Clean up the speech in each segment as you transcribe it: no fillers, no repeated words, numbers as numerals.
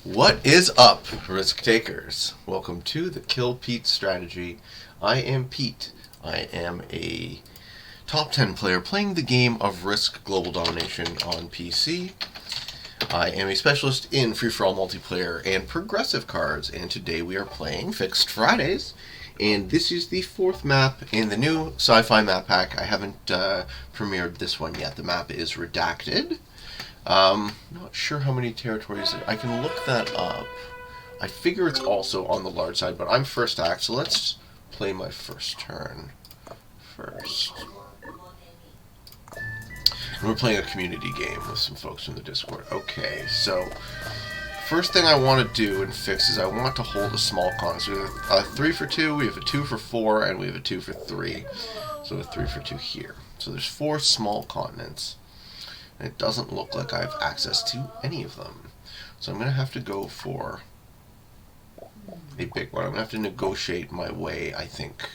What is up, risk takers? Welcome to the Kill Pete strategy. I am Pete. I am a top 10 player playing the game of Risk Global Domination on PC. I am a specialist in free-for-all multiplayer and progressive cards, and today we are playing Fixed Fridays, and this is the fourth map in the new sci-fi map pack. I haven't premiered this one yet. The map is Redacted. Not sure how many territories. I can look that up. I figure it's also on the large side, but I'm first act, so let's play my first turn first. And we're playing a community game with some folks from the Discord. Okay, so first thing I want to do and fix is I want to hold a small con. So we have a 3 for 2, we have a 2 for 4, and we have a 2 for 3. So a 3 for 2 here. So there's 4 small continents. And it doesn't look like I have access to any of them. So I'm going to have to go for a big one. I'm going to have to negotiate my way, I think.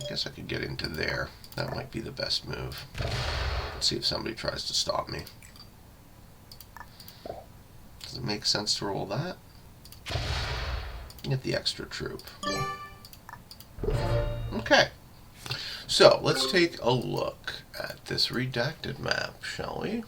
I guess I could get into there. That might be the best move. Let's see if somebody tries to stop me. Does it make sense to roll that? Get the extra troop. Okay. So, let's take a look at this redacted map, shall we?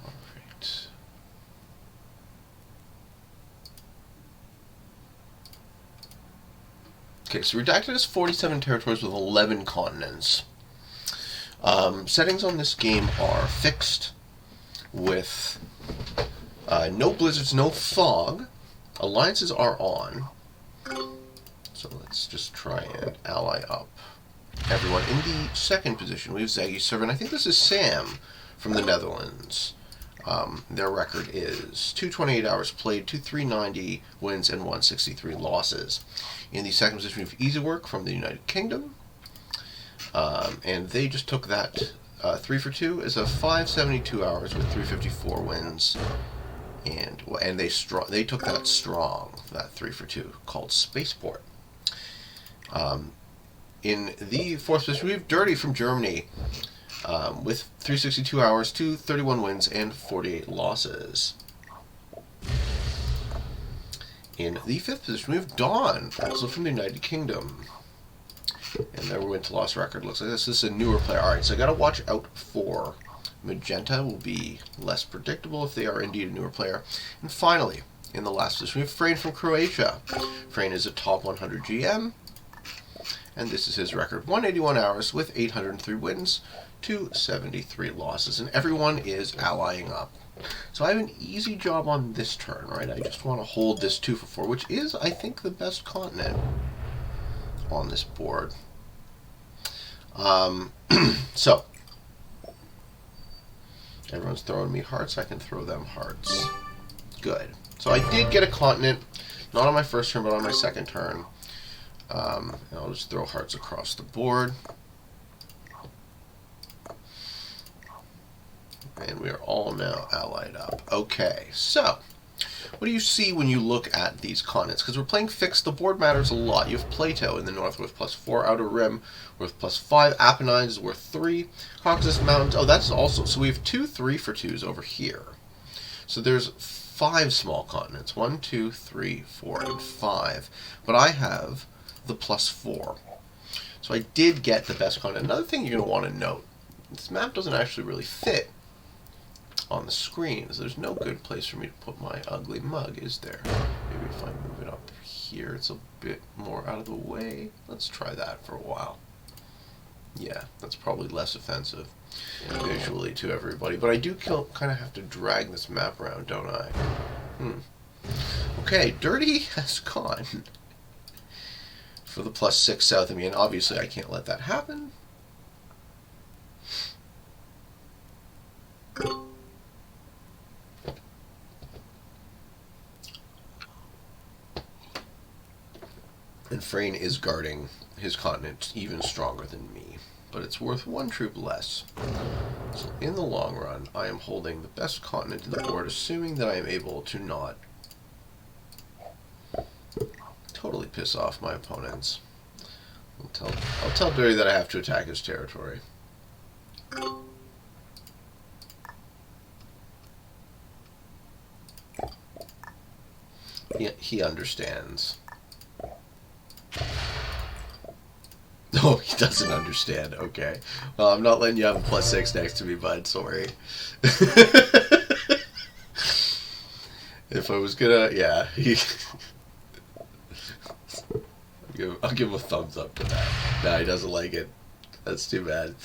Alright. Okay, so Redacted has 47 territories with 11 continents. Settings on this game are fixed with no blizzards, no fog. Alliances are on. So let's just try and ally up everyone. In the second position, we have Zaggy Server, and I think this is Sam from the Netherlands. Their record is 228 hours played, 390 wins, and 163 losses. In the second position, we have Easywork from the United Kingdom. And they just took that 3 for 2 is a 572 hours with 354 wins. And they took that strong, that 3 for 2, called Spaceport. In the fourth position, we have Dirty from Germany. With 362 hours, 231 wins, and 48 losses. In the fifth position, we have Dawn, also from the United Kingdom. And their win to loss record looks like this. This is a newer player. Alright, so I gotta watch out for Magenta. Will be less predictable if they are indeed a newer player. And finally, in the last position, we have Frane from Croatia. Frane is a top 100 GM. And this is his record. 181 hours with 803 wins, 273 losses. And everyone is allying up. So I have an easy job on this turn, right? I just want to hold this 2 for 4, which is, I think, the best continent on this board. So, everyone's throwing me hearts. I can throw them hearts. Good. So I did get a continent, not on my first turn, but on my second turn. And I'll just throw hearts across the board. And we are all now allied up. Okay, so what do you see when you look at these continents? Because we're playing fixed, the board matters a lot. You have Plato in the north with +4, Outer Rim with +5, Apennines is worth 3, Caucasus Mountains, oh, that's also, so we have 2 3 for 2s over here. So there's 5 small continents, 1, 2, 3, 4, and 5. But I have the +4. So I did get the best continent. Another thing you're going to want to note, this map doesn't actually really fit on the screen. So there's no good place for me to put my ugly mug, is there? Maybe if I move it up here, it's a bit more out of the way. Let's try that for a while. Yeah, that's probably less offensive visually to everybody. But I do kind of have to drag this map around, don't I? Okay, Dirty has gone for the +6 south of me, and obviously I can't let that happen. And Frane is guarding his continent even stronger than me. But it's worth 1 troop less. So in the long run, I am holding the best continent in the board, assuming that I am able to not totally piss off my opponents. I'll tell Dirty that I have to attack his territory. He understands. No, he doesn't understand. Okay. Well, I'm not letting you have a +6 next to me, bud. Sorry. If I was gonna, yeah. I'll give him a thumbs up to that. No, he doesn't like it. That's too bad.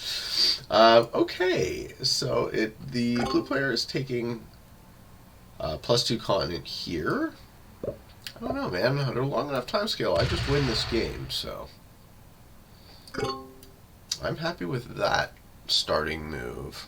Okay, so the blue player is taking +2 continent here. I don't know, man. Under a long enough time scale, I just win this game, so I'm happy with that starting move.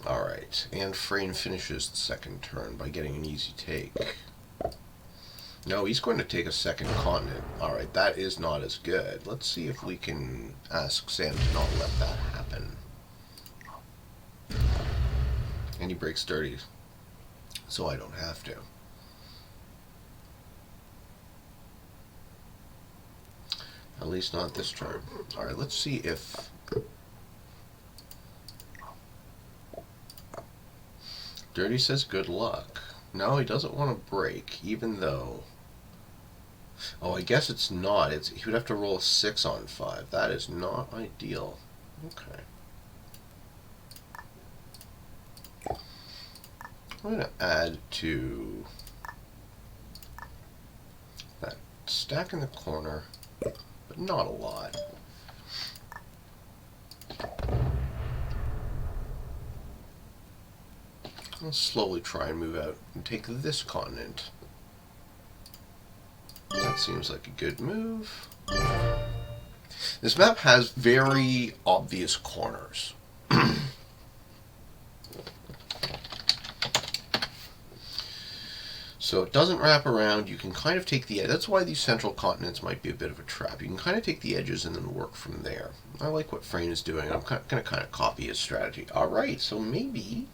Alright, and Frane finishes the second turn by getting an easy take. No, he's going to take a second continent. Alright, that is not as good. Let's see if we can ask Sam to not let that happen. And he breaks Dirty, so I don't have to. At least not this turn. Alright, let's see if Dirty says good luck. No, he doesn't want to break, even though... Oh, I guess it's not. He would have to roll a 6 on 5. That is not ideal. Okay. I'm going to add to that stack in the corner, but not a lot. I'll slowly try and move out and take this continent. That seems like a good move. This map has very obvious corners. So it doesn't wrap around. You can kind of take the edge. That's why these central continents might be a bit of a trap. You can kind of take the edges and then work from there. I like what Frane is doing. I'm going to kind of copy his strategy. Alright, so maybe...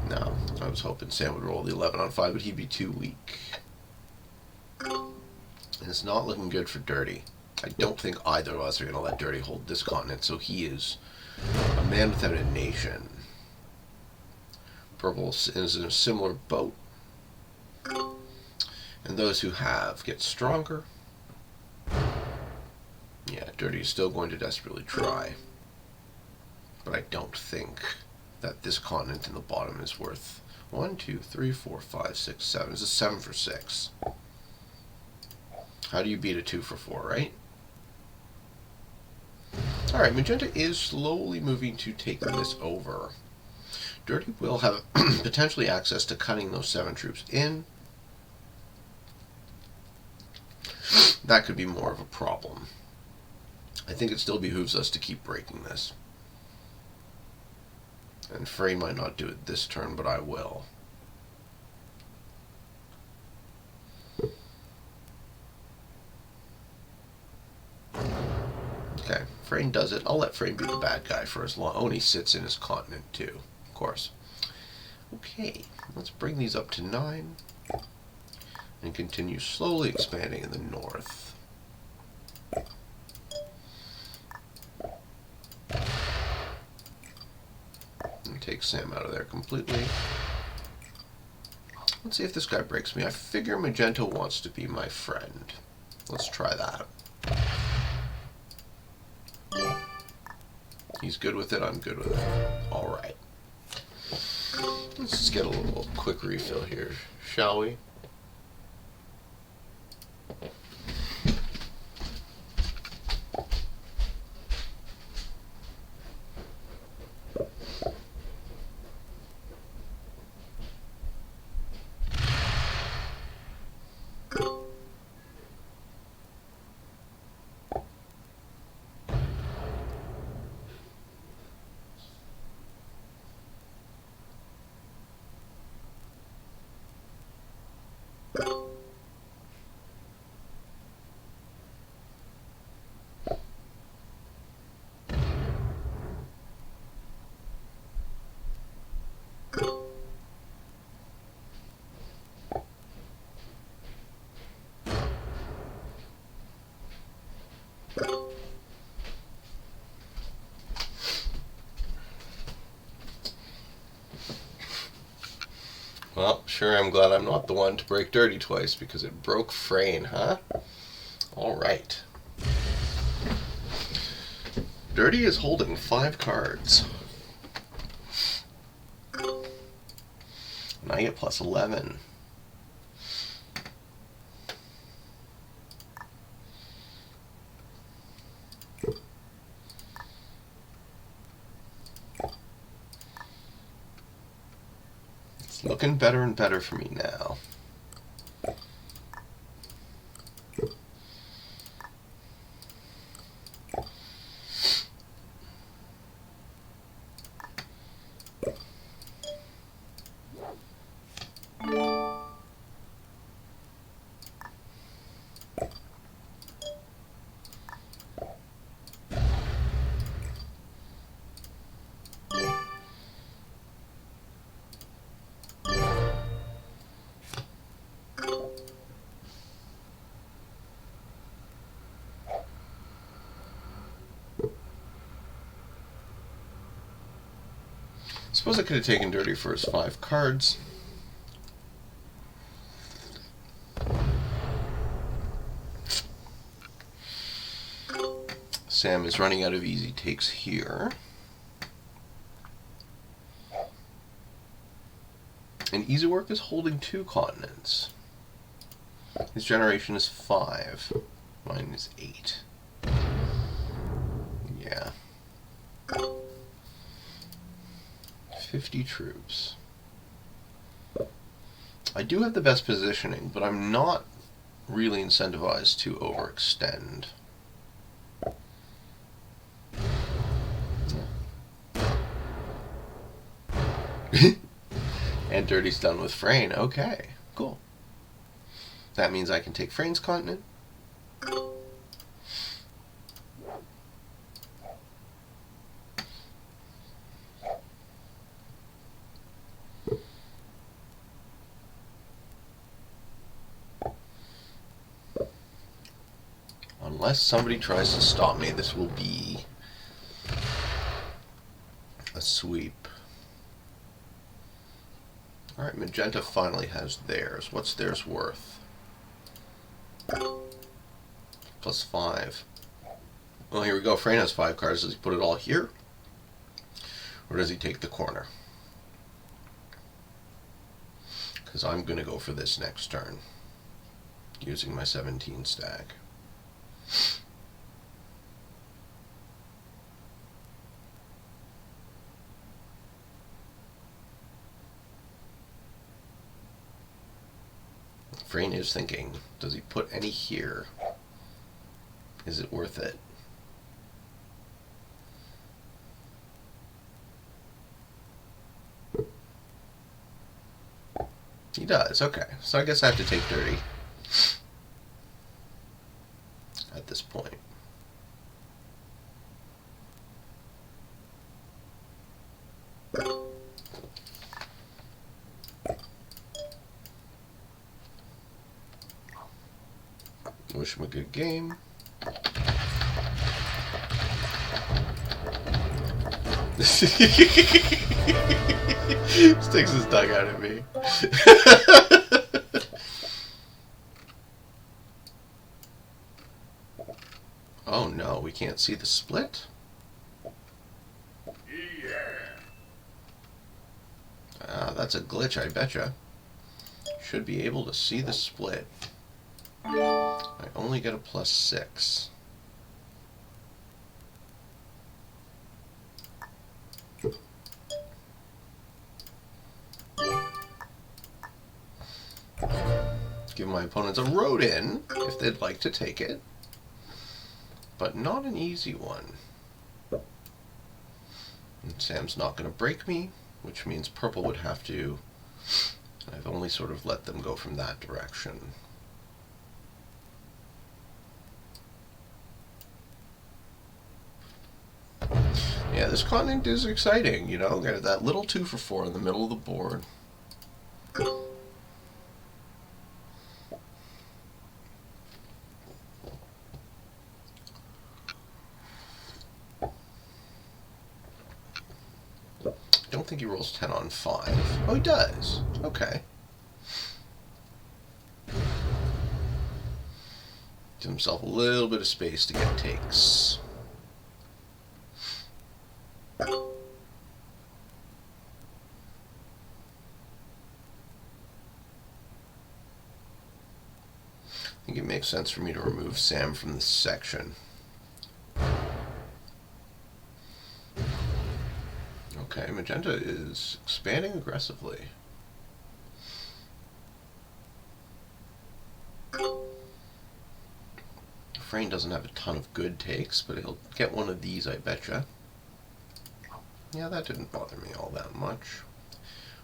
No, I was hoping Sam would roll the 11 on 5, but he'd be too weak. And it's not looking good for Dirty. I don't think either of us are going to let Dirty hold this continent, so he is a man without a nation. Purple is in a similar boat. And those who have get stronger. Yeah, Dirty is still going to desperately try. But I don't think that this continent in the bottom is worth 1, 2, 3, 4, 5, 6, 7. It's a 7 for 6. How do you beat a 2 for 4, right? Alright, Magenta is slowly moving to take this over. Dirty will have potentially access to cutting those 7 troops in. That could be more of a problem. I think it still behooves us to keep breaking this. And Frane might not do it this turn, but I will. Okay, Frane does it. I'll let Frane be the bad guy for as long. Oh, and he sits in his continent too, of course. Okay, let's bring these up to 9 and continue slowly expanding in the north. And take Sam out of there completely. Let's see if this guy breaks me. I figure Magenta wants to be my friend. Let's try that. He's good with it, I'm good with it. Alright. Let's just get a little quick refill here, shall we? Well, sure, I'm glad I'm not the one to break dirty twice, because it broke Frane, huh? Alright. Dirty is holding 5 cards. And I get plus 11. It's looking better and better for me now. Suppose I could have taken Dirty for his 5 cards. Sam is running out of easy takes here. And Easywork is holding 2 continents. His generation is 5. Mine is 8. Yeah. 50 troops. I do have the best positioning, but I'm not really incentivized to overextend. And Dirty's done with Frane. Okay, cool. That means I can take Frane's continent. Unless somebody tries to stop me, this will be a sweep. Alright, Magenta finally has theirs. What's theirs worth? Plus 5. Well, here we go. Frane has 5 cards. Does he put it all here? Or does he take the corner? Because I'm going to go for this next turn, using my 17 stack. Frane is thinking, does he put any here? Is it worth it? He does, okay. So I guess I have to take Dirty at this point. Wish him a good game. Sticks his tongue out at me. Oh no, we can't see the split? That's a glitch, I betcha. Should be able to see the split. I only get a plus 6. Give my opponents a road in if they'd like to take it, but not an easy one. And Sam's not going to break me, which means purple would have to. I've only sort of let them go from that direction. Yeah, this continent is exciting, you know, got that little 2 for 4 in the middle of the board. Don't think he rolls 10 on 5. Oh, he does. Okay. Give himself a little bit of space to get takes. I think it makes sense for me to remove Sam from this section. Okay, Magenta is expanding aggressively. Frane doesn't have a ton of good takes, but he'll get one of these, I betcha. Yeah, that didn't bother me all that much.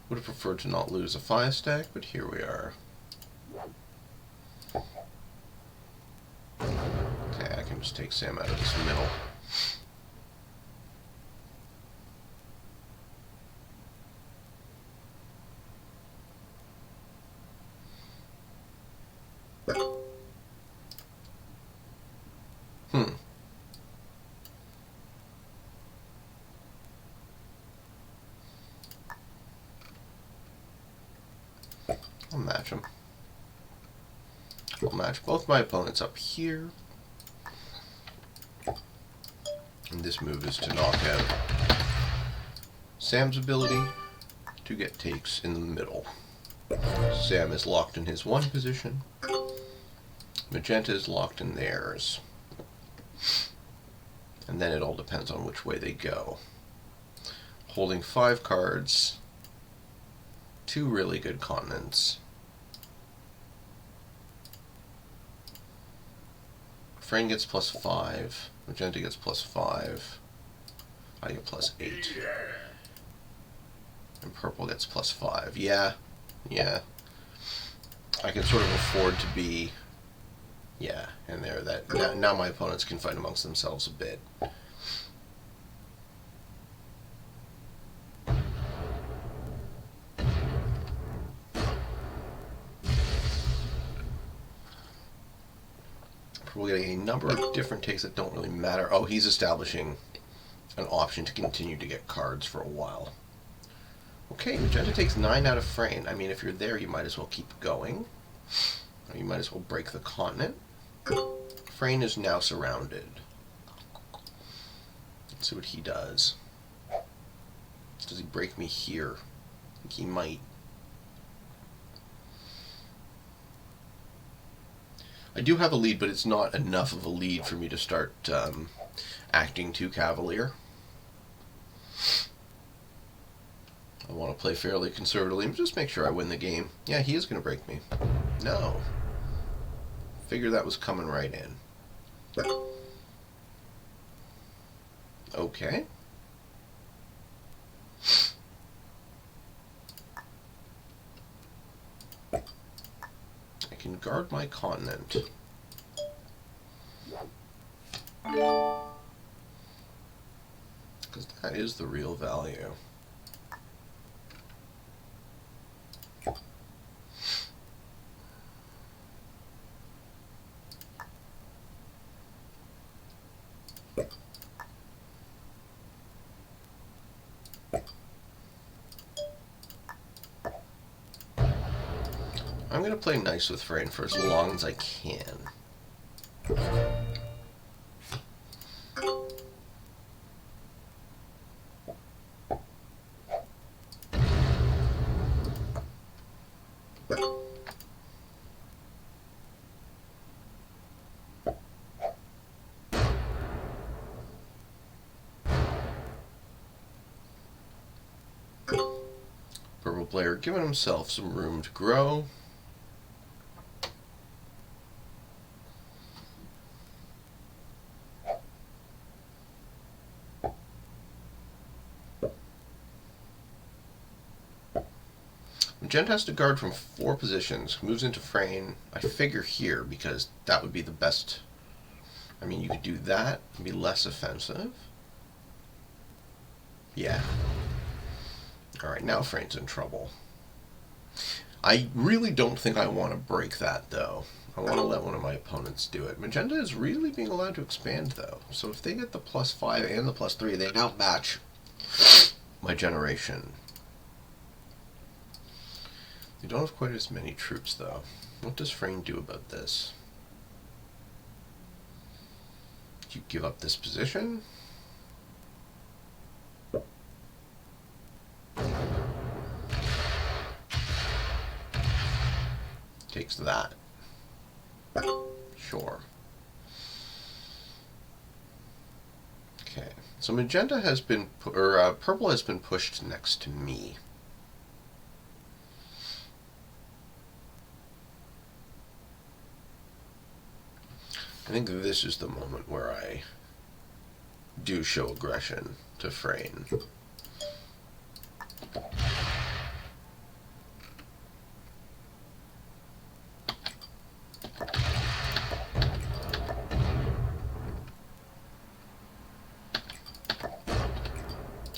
Would have preferred to not lose a 5 stack, but here we are. Okay, I can just take Sam out of this middle. I'll match him. I'll match both my opponents up here. And this move is to knock out Sam's ability to get takes in the middle. Sam is locked in his 1 position. Magenta is locked in theirs. And then it all depends on which way they go. Holding 5 cards, 2 really good continents. Frane gets +5, Magenta gets +5, I get +8. And purple gets +5. Yeah. I can sort of afford to be, in there. That now my opponents can fight amongst themselves a bit. We're getting a number of different takes that don't really matter. Oh, he's establishing an option to continue to get cards for a while. Okay, Magenta takes 9 out of Frane. I mean, if you're there, you might as well keep going. Or you might as well break the continent. Frane is now surrounded. Let's see what he does. Does he break me here? I think he might. I do have a lead, but it's not enough of a lead for me to start acting too cavalier. I want to play fairly conservatively and just make sure I win the game. Yeah, he is going to break me. No. Figure that was coming right in. Okay. I can guard my continent. Because that is the real value. I'm going to play nice with Frane for as long as I can. Purple player giving himself some room to grow. Magenta has to guard from 4 positions, moves into Frane. I figure here because that would be the best. I mean, you could do that and be less offensive. Yeah. Alright, now Frane's in trouble. I really don't think I want to break that, though. I want to let one of my opponents do it. Magenta is really being allowed to expand, though. So if they get the +5 and the +3, they now match my generation. They don't have quite as many troops, though. What does Frane do about this? You give up this position. Takes that. Sure. Okay. So magenta has been, purple has been pushed next to me. I think this is the moment where I do show aggression to Frane.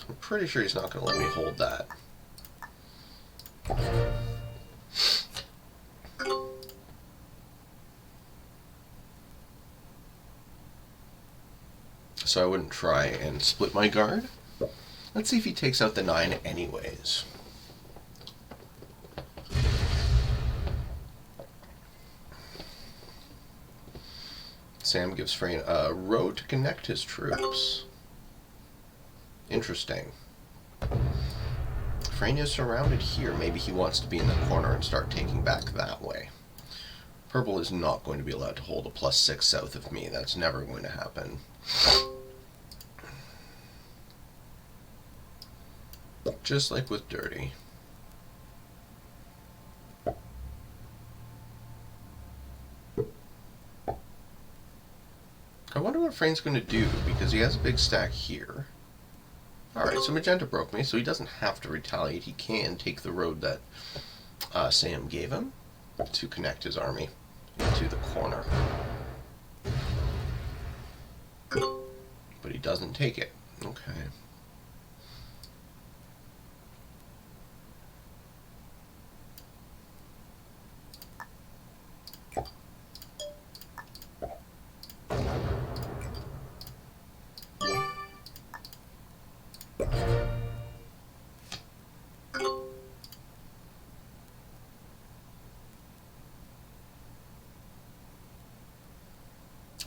I'm pretty sure he's not going to let me hold that. So I wouldn't try and split my guard. Let's see if he takes out the 9 anyways. Sam gives Frane a road to connect his troops. Interesting. Frane is surrounded here. Maybe he wants to be in the corner and start taking back that way. Purple is not going to be allowed to hold a +6 south of me. That's never going to happen. Just like with Dirty. I wonder what Frane's going to do, because he has a big stack here. Alright, so magenta broke me, so he doesn't have to retaliate. He can take the road that Sam gave him to connect his army into the corner. But he doesn't take it. Okay.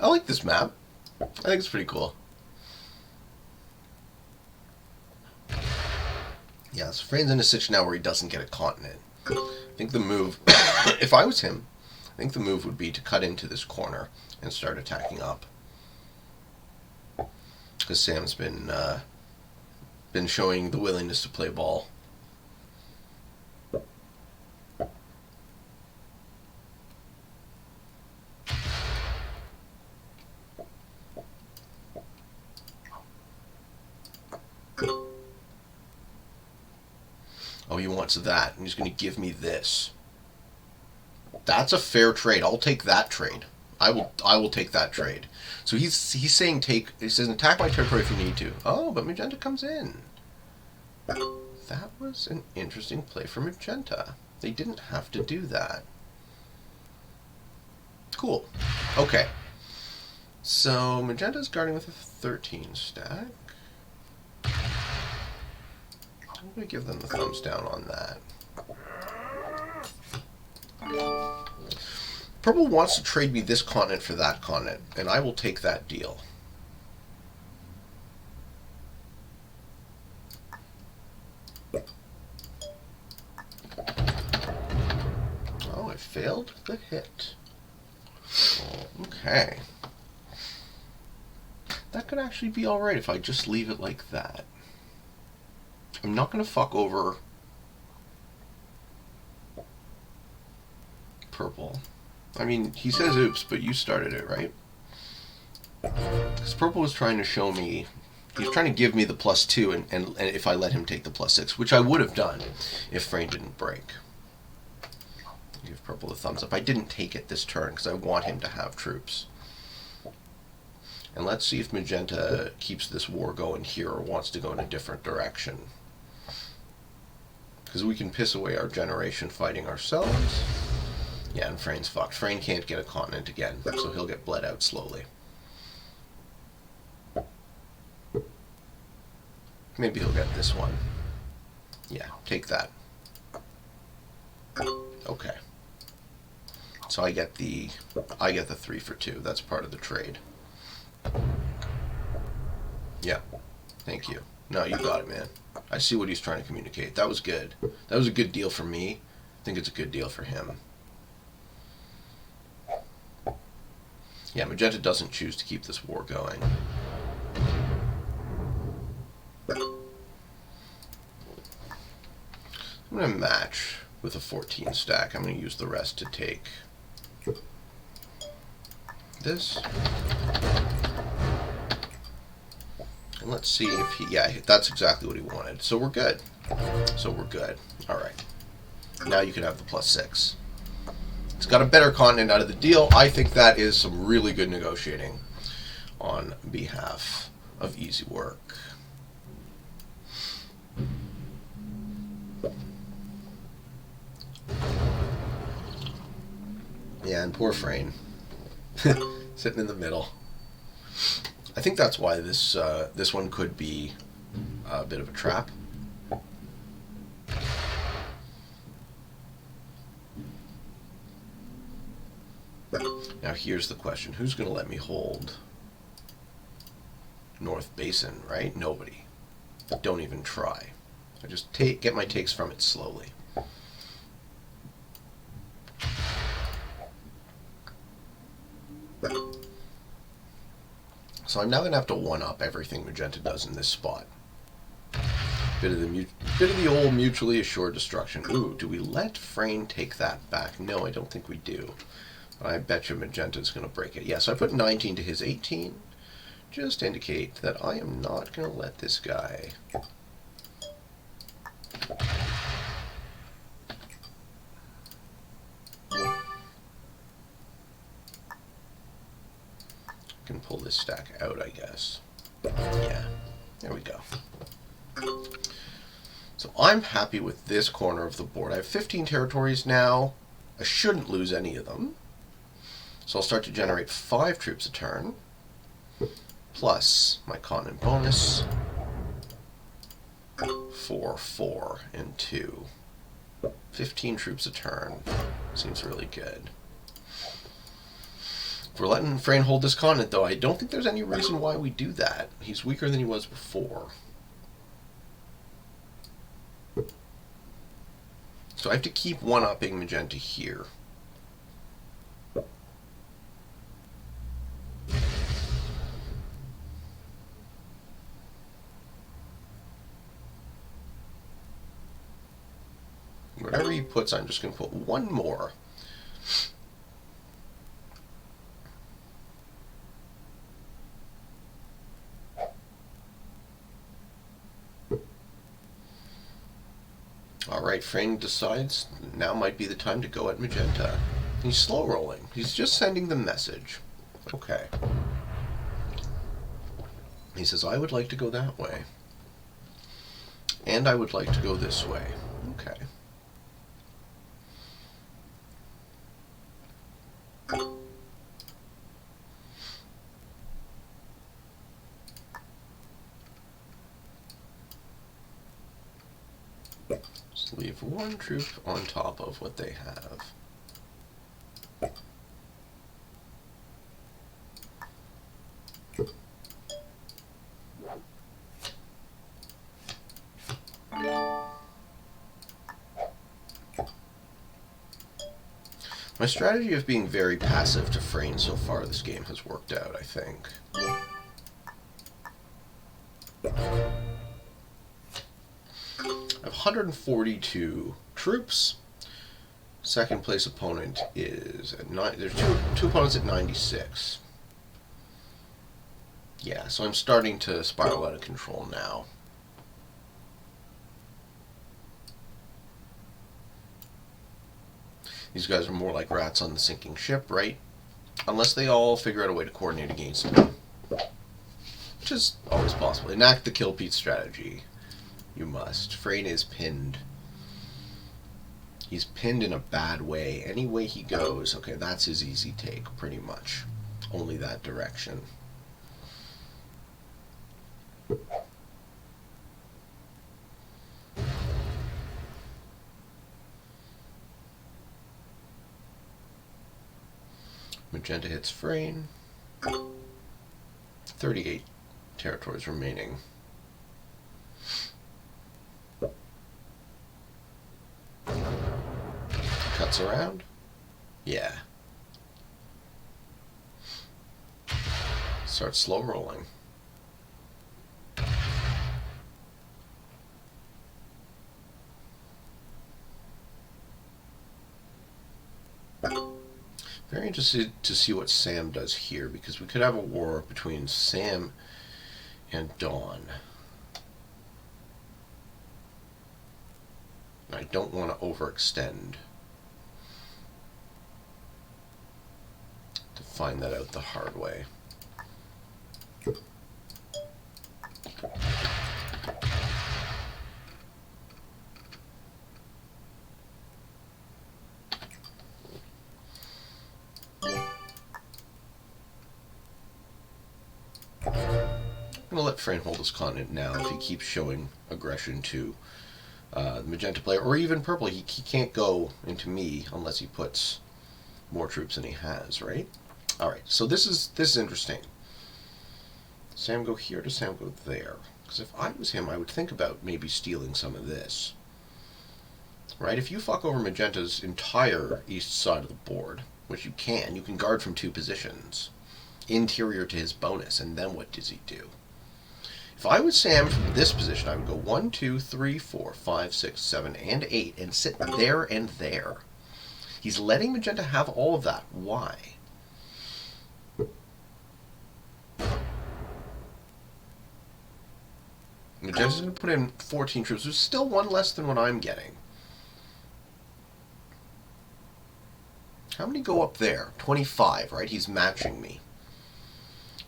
I like this map. I think it's pretty cool. Yeah, so Frane's in a situation now where he doesn't get a continent. I think the move, if I was him, I think the move would be to cut into this corner and start attacking up. Because Sam's been showing the willingness to play ball. Oh, he wants that, and he's going to give me this. That's a fair trade. I'll take that trade. I will take that trade. So he's saying he says attack my territory if you need to. Oh, but magenta comes in. That was an interesting play for magenta. They didn't have to do that. Cool. Okay. So magenta's guarding with a 13 stack. I'm going to give them the thumbs down on that. Purple wants to trade me this continent for that continent, and I will take that deal. Oh, I failed the hit. Okay. That could actually be alright if I just leave it like that. I'm not going to fuck over purple. I mean, he says oops, but you started it, right? Because purple was trying to show me, he was trying to give me the +2 and if I let him take the +6, which I would have done if Frane didn't break. Give purple the thumbs up. I didn't take it this turn because I want him to have troops. And let's see if magenta keeps this war going here or wants to go in a different direction. Because we can piss away our generation fighting ourselves. Yeah, and Frane's fucked. Frane can't get a continent again, so he'll get bled out slowly. Maybe he'll get this one. Yeah, take that. Okay. So I get the 3 for 2. That's part of the trade. Yeah. Thank you. No, you got it, man. I see what he's trying to communicate. That was good. That was a good deal for me. I think it's a good deal for him. Yeah, Magenta doesn't choose to keep this war going. I'm going to match with a 14 stack. I'm going to use the rest to take this. And let's see if he... Yeah, that's exactly what he wanted. So we're good. All right. Now you can have the +6. It's got a better continent out of the deal. I think that is some really good negotiating on behalf of Easywork. Yeah, and poor Frane. Sitting in the middle. I think that's why this one could be a bit of a trap. Now here's the question. Who's going to let me hold North Basin, right? Nobody. Don't even try. I just get my takes from it slowly. So I'm now going to have to one-up everything Magenta does in this spot. Bit of the old mutually assured destruction. Ooh, do we let Frane take that back? No, I don't think we do. I bet you Magenta's going to break it. Yeah, so I put 19 to his 18. Just to indicate that I am not going to let this guy... can pull this stack out, I guess. Yeah, there we go. So I'm happy with this corner of the board. I have 15 territories now. I shouldn't lose any of them. So I'll start to generate 5 troops a turn, plus my continent bonus for 4 and 2. 15 troops a turn. Seems really good. If we're letting Frane hold this continent, though, I don't think there's any reason why we do that. He's weaker than he was before. So I have to keep one-upping Magenta here. Whatever he puts, I'm just going to put one more. Alright, Frane decides now might be the time to go at Magenta. He's slow rolling. He's just sending the message. Okay. He says, I would like to go that way. And I would like to go this way. Okay. Just leave one troop on top of what they have. My strategy of being very passive to Frane so far this game has worked out, I think. I have 142 troops. Second place opponent is at 9. There's two opponents at 96. Yeah, so I'm starting to spiral out of control now. These guys are more like rats on the sinking ship, right? Unless they all figure out a way to coordinate against me. Which is always possible. Enact the kill Pete strategy. You must. Frane is pinned. He's pinned in a bad way. Any way he goes, okay, that's his easy take, pretty much. Only that direction. Magenta hits Frane. 38 territories remaining. Cuts around? Yeah. Start slow rolling. Very interested to see what Sam does here, because we could have a war between Sam and Dawn. And I don't want to overextend to find that out the hard way. I'm going to let Frane hold his continent now if he keeps showing aggression to the magenta player, or even purple. He can't go into me unless he puts more troops than he has, right? Alright, so this is interesting. Sam go here, does Sam go there? Because if I was him, I would think about maybe stealing some of this. Right? If you fuck over magenta's entire east side of the board, which you can guard from 2 positions, interior to his bonus, and then what does he do? If I was Sam from this position, I would go 1, 2, 3, 4, 5, 6, 7, and 8, and sit there and there. He's letting magenta have all of that. Why? Magenta's going to put in 14 troops, which is still 1 less than what I'm getting. How many go up there? 25, right? He's matching me.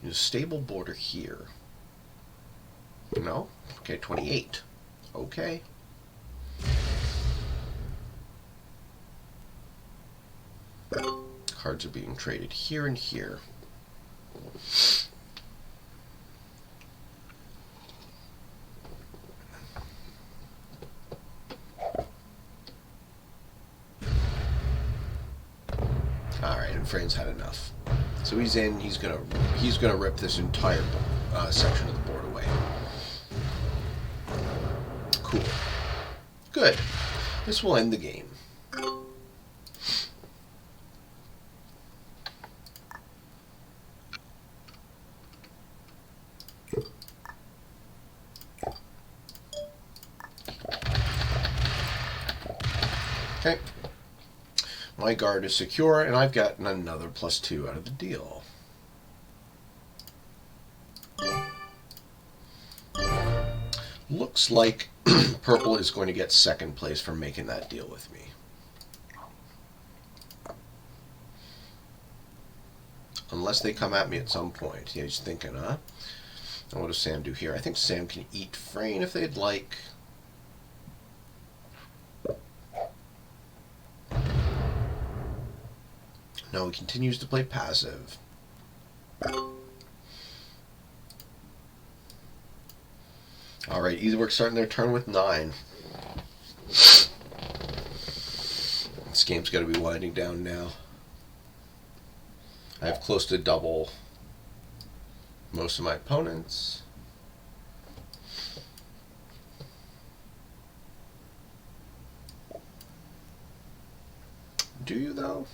There's a stable border here. No? Okay, 28. Okay. Cards are being traded here and here. Alright, and Frane's had enough. So he's in, he's gonna rip this entire section of the board away. Cool. Good. This will end the game. Okay. My guard is secure, and I've gotten another +2 out of the deal. Looks like purple is going to get 2nd place for making that deal with me. Unless they come at me at some point. Yeah, he's thinking, huh? And what does Sam do here? I think Sam can eat Frane if they'd like. No, he continues to play passive. Alright, Easywork starting their turn with 9. This game's got to be winding down now. I have close to double most of my opponents. Do you, though?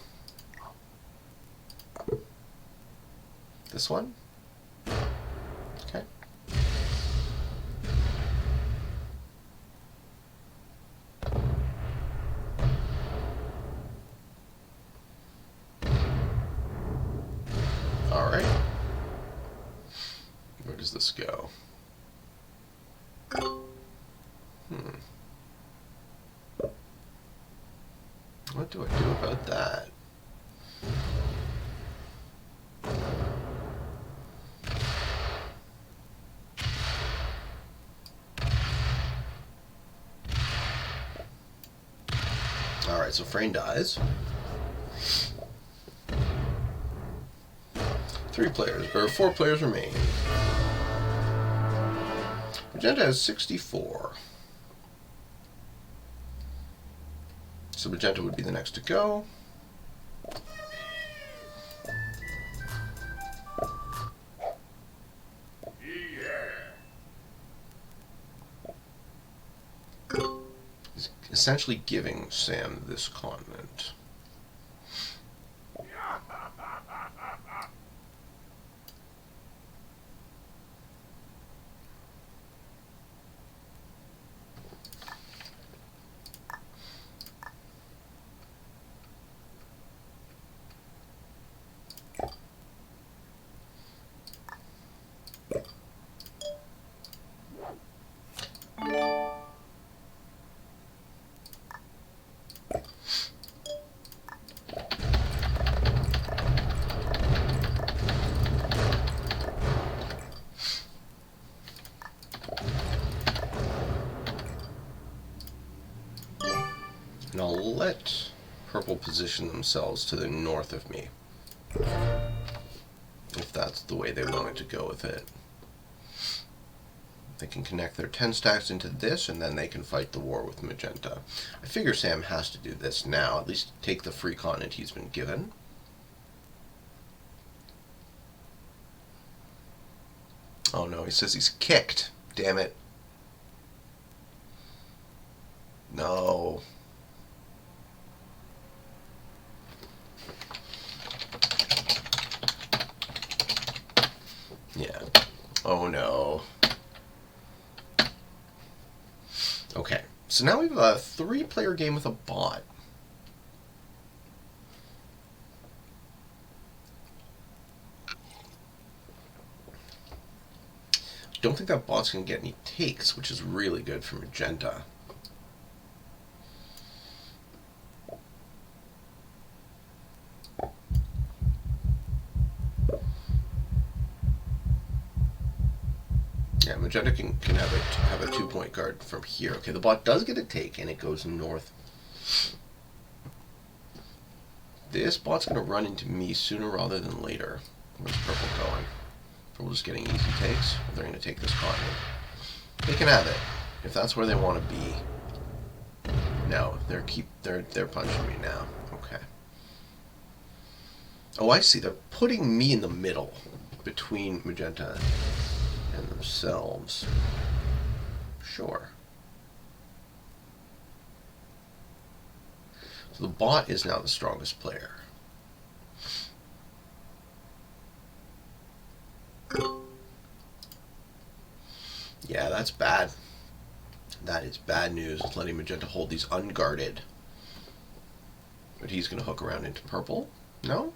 This one? Okay. Alright. Where does this go? What do I do about that? Alright, so Frane dies. 4 players remain. Magenta has 64. So Magenta would be the next to go. essentially giving Sam this continent. And I'll let purple position themselves to the north of me, if that's the way they wanted to go with it. They can connect their 10 stacks into this, and then they can fight the war with magenta. I figure Sam has to do this now, at least take the free continent he's been given. Oh no, he says he's kicked. Damn it. No. Yeah. Oh no. Okay, so now we have a 3-player game with a bot. Don't think that bot's going to get any takes, which is really good for magenta. Yeah, magenta can have a 2-point guard from here. Okay, the bot does get a take, and it goes north. This bot's going to run into me sooner rather than later. Where's purple going? Purple just getting easy takes. Well, they're going to take this continent. They can have it if that's where they want to be. No, they're punching me now. Okay. Oh, I see. They're putting me in the middle between magenta and themselves. Sure. So the bot is now the strongest player. Yeah, that's bad. That is bad news. It's letting magenta hold these unguarded. But he's going to hook around into purple. No?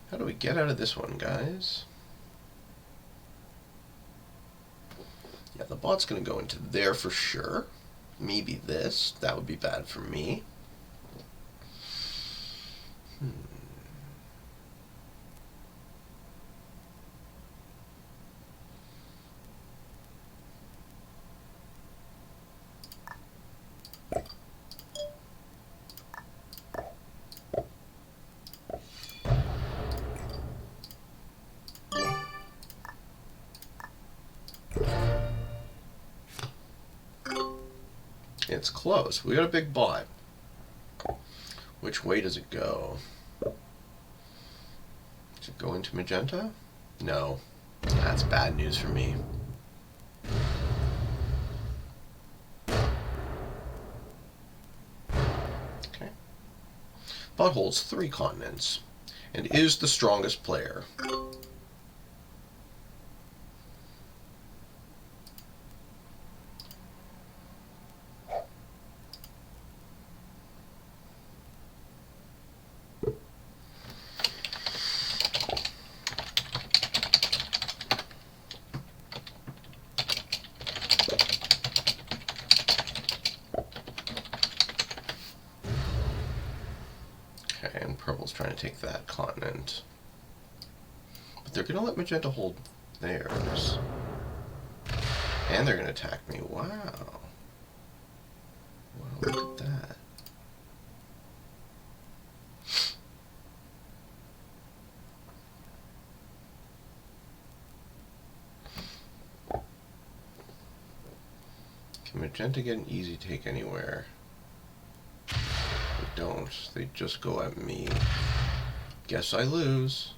How do we get out of this one, guys? Yeah, the bot's going to go into there for sure. Maybe this. That would be bad for me. It's close. We got a big bot. Which way does it go? Does it go into magenta? No. That's bad news for me. Okay. Bot holds 3 continents and is the strongest player. And purple's trying to take that continent. But they're going to let magenta hold theirs. And they're going to attack me. Wow. Wow, look at that. Can magenta get an easy take anywhere? They don't. They just go at me. Guess I lose.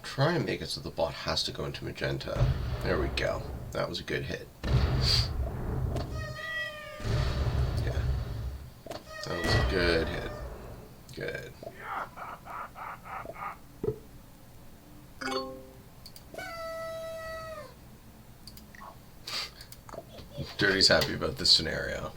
Try and make it so the bot has to go into magenta. There we go. That was a good hit. Yeah. That was a good hit. Good. Dirty's happy about this scenario.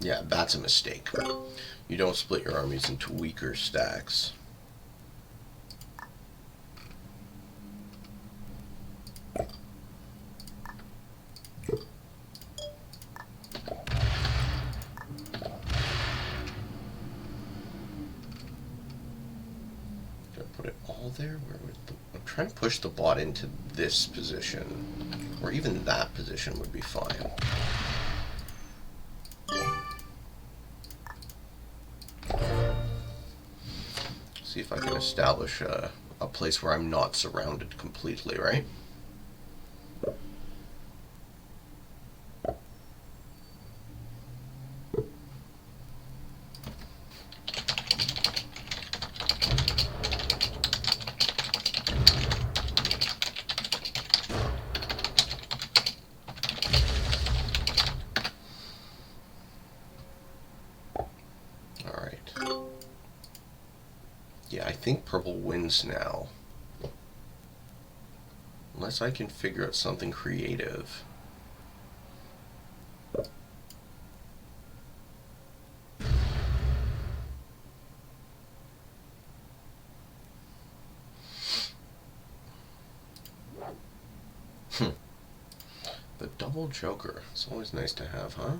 Yeah, that's a mistake. You don't split your armies into weaker stacks. Put it all there? I'm trying to push the bot into this position, or even that position would be fine. See if I can establish a place where I'm not surrounded completely, right? Yeah, I think purple wins now. Unless I can figure out something creative. The double joker. It's always nice to have, huh?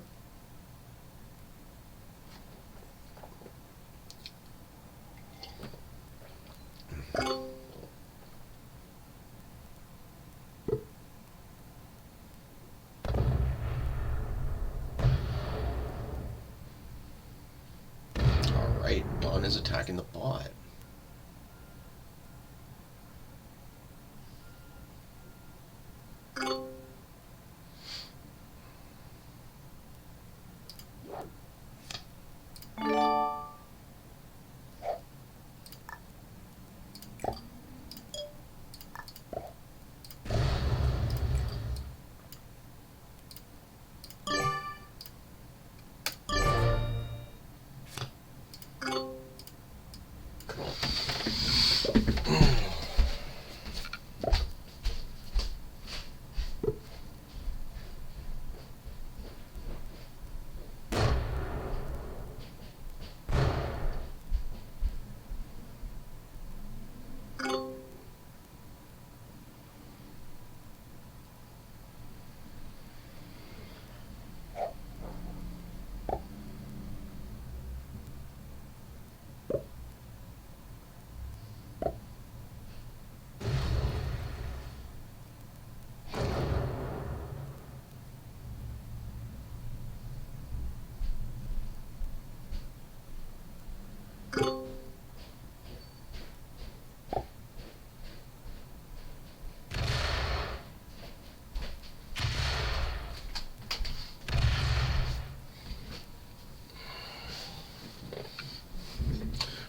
flanking the bot.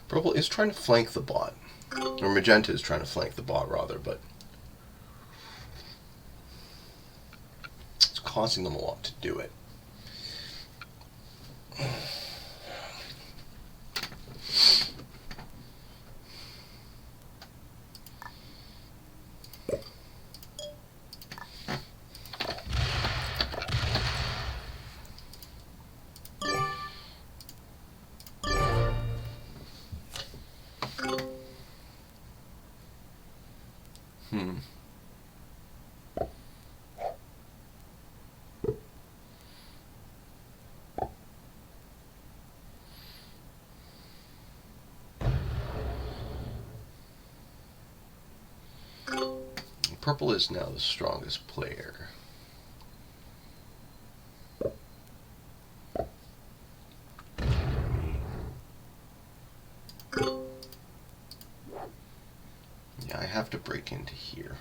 Purple is trying to flank the bot. Or magenta is trying to flank the bot, rather, but it's costing them a lot to do it. Purple is now the strongest player. Yeah, I have to break into here.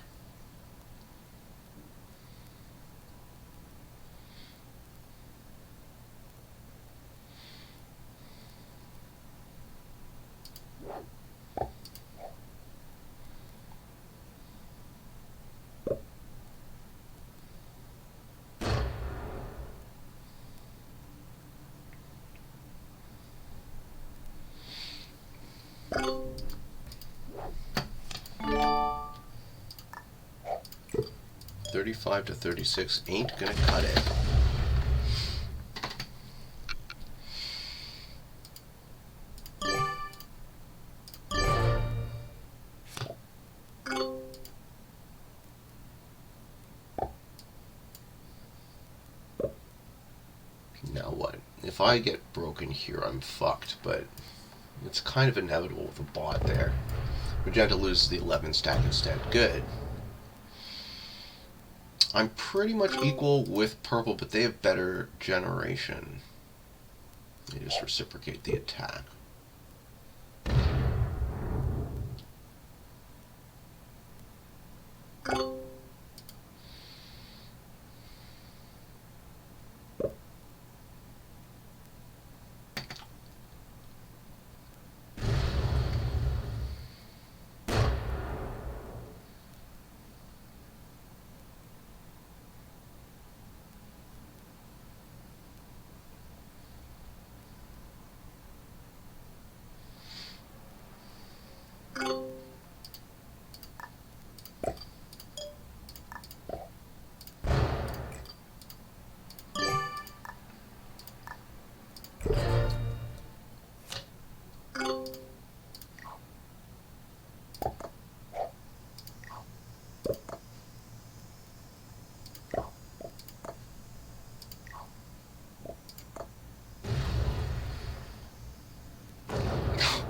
$35 to $36 ain't gonna cut it. Now what? If I get broken here, I'm fucked, but it's kind of inevitable with a bot there. Magenta loses the 11 stack instead. Good. I'm pretty much equal with purple, but they have better generation. They just reciprocate the attack.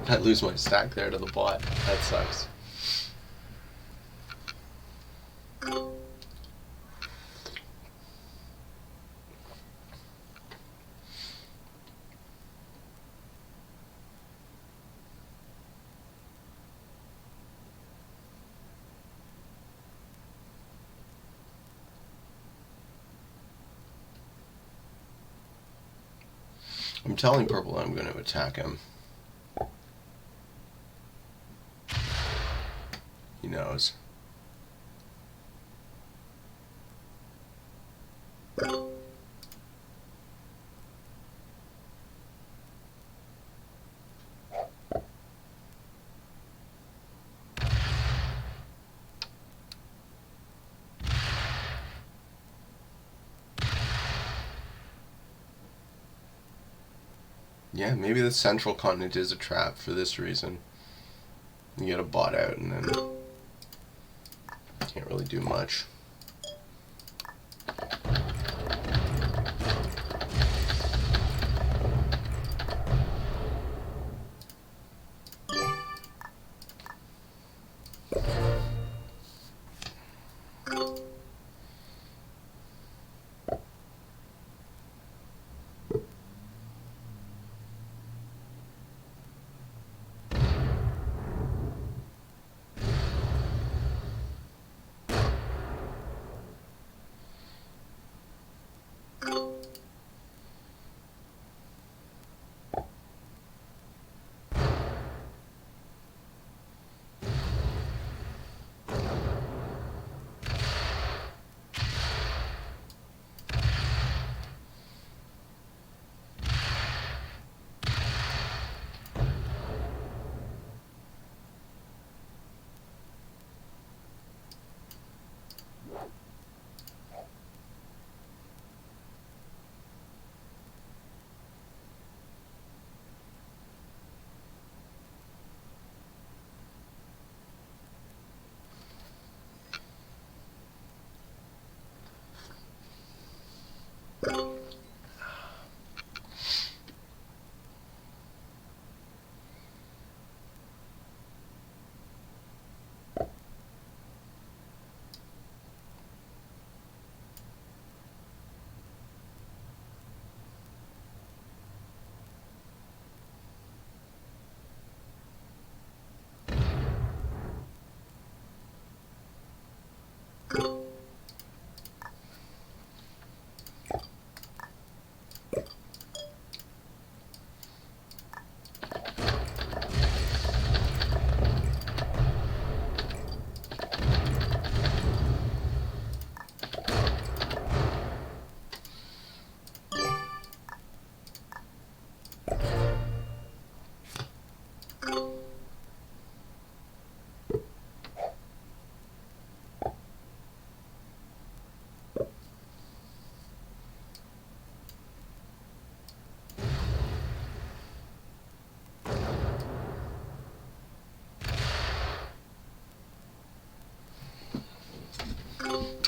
I lose my stack there to the bot. That sucks. I'm telling purple I'm going to attack him. He knows. Yeah, maybe the central continent is a trap for this reason. You get a bot out and then can't really do much.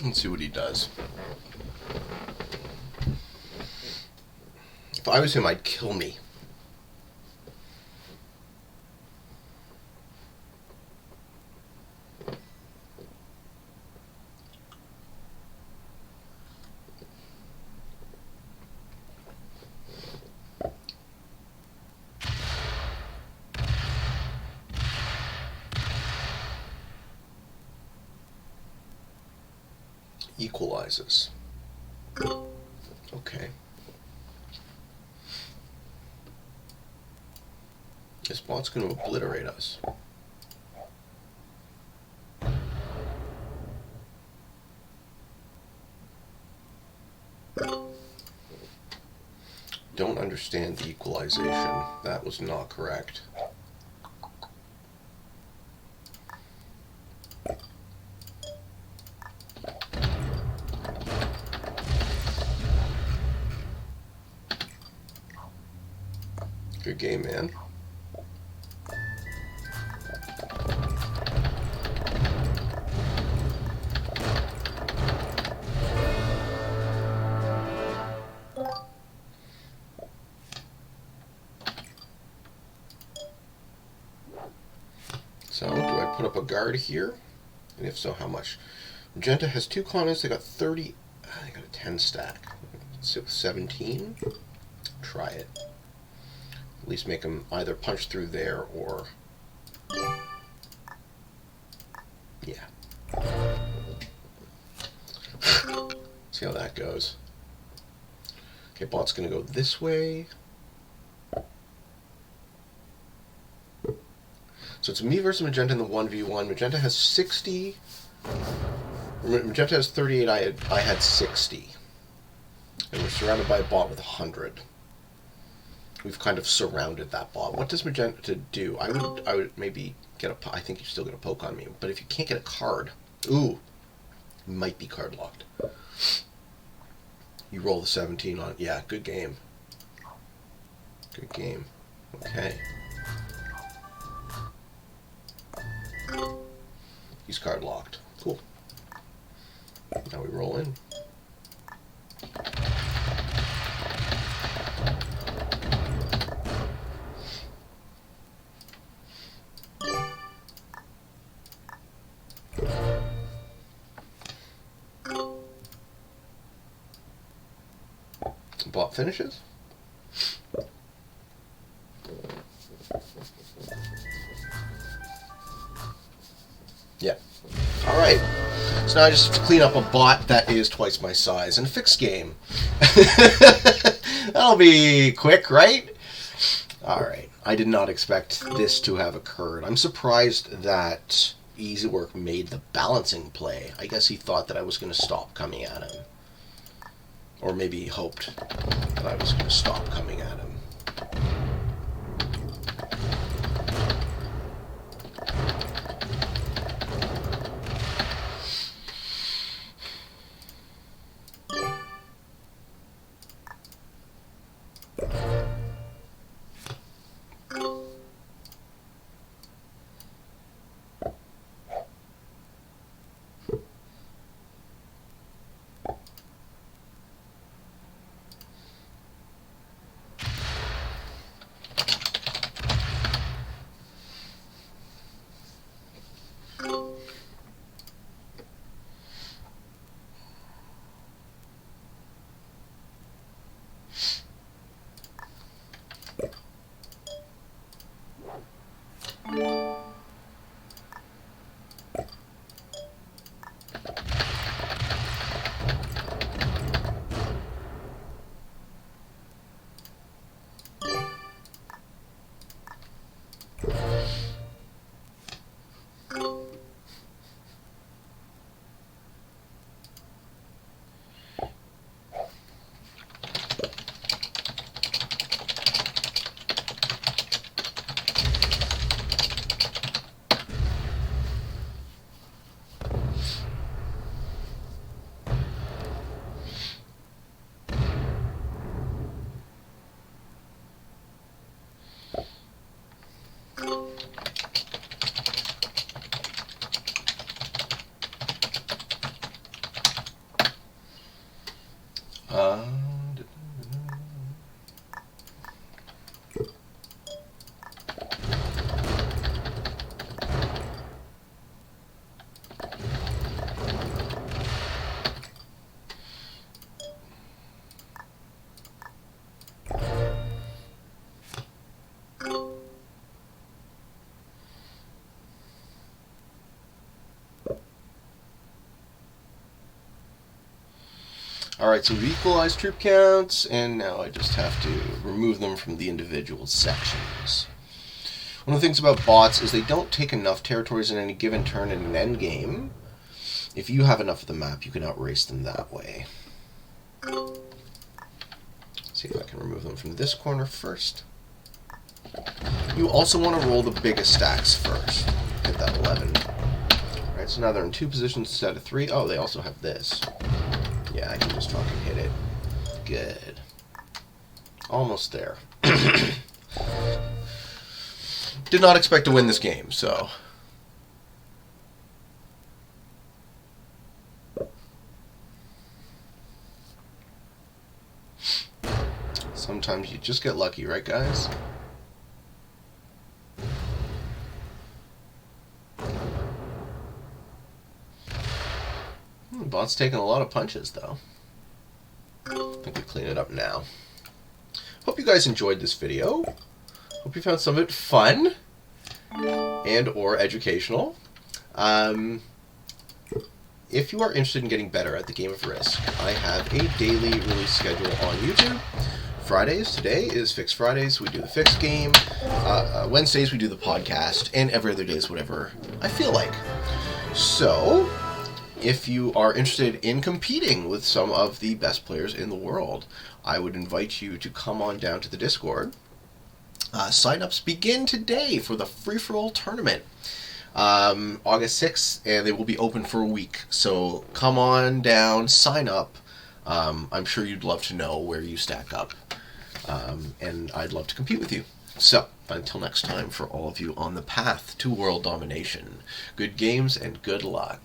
Let's see what he does. If I was him, I'd kill me. Equalizes. Okay. This bot's going to obliterate us. Don't understand the equalization. That was not correct. Good game, man. So, do I put up a guard here? And if so, how much? Magenta has 2 continents. They got 30. They got a 10 stack. Let's see, 17. Try it. At least make them either punch through there or... yeah. See how that goes. Okay, bot's going to go this way. So it's me versus Magenta in the 1v1. Magenta has 60. Magenta has 38. I had 60. And we're surrounded by a bot with 100. We've kind of surrounded that bot. What does Magenta do? I would maybe get a... I think you still get a poke on me. But if you can't get a card... Ooh. Might be card locked. You roll the 17 on... Yeah, good game. Good game. Okay. He's card locked. Cool. Now we roll in. Bot finishes. Yeah. All right. So now I just have to clean up a bot that is twice my size and fix game. That'll be quick, right? All right. I did not expect this to have occurred. I'm surprised that Easywork made the balancing play. I guess he thought that I was going to stop coming at him. Or maybe he hoped that I was going to stop coming at him. Alright, so we've equalized troop counts, and now I just have to remove them from the individual sections. One of the things about bots is they don't take enough territories in any given turn in an endgame. If you have enough of the map, you can outrace them that way. Let's see if I can remove them from this corner first. You also want to roll the biggest stacks first. Hit that 11. Alright, so now they're in 2 positions instead of 3. Oh, they also have this. Yeah, I can just fucking hit it. Good. Almost there. Did not expect to win this game, so... Sometimes you just get lucky, right, guys? Bot's taking a lot of punches, though. I think we clean it up now. Hope you guys enjoyed this video. Hope you found some of it fun and or educational. If you are interested in getting better at the game of Risk, I have a daily release schedule on YouTube Fridays, today is Fix Fridays. We do the Fix game. Wednesdays, we do the podcast. And every other day is whatever I feel like. So, if you are interested in competing with some of the best players in the world, I would invite you to come on down to the Discord. Sign-ups begin today for the free-for-all tournament. August 6th, and they will be open for a week. So come on down, sign up. I'm sure you'd love to know where you stack up. And I'd love to compete with you. So, until next time, for all of you on the path to world domination, good games and good luck.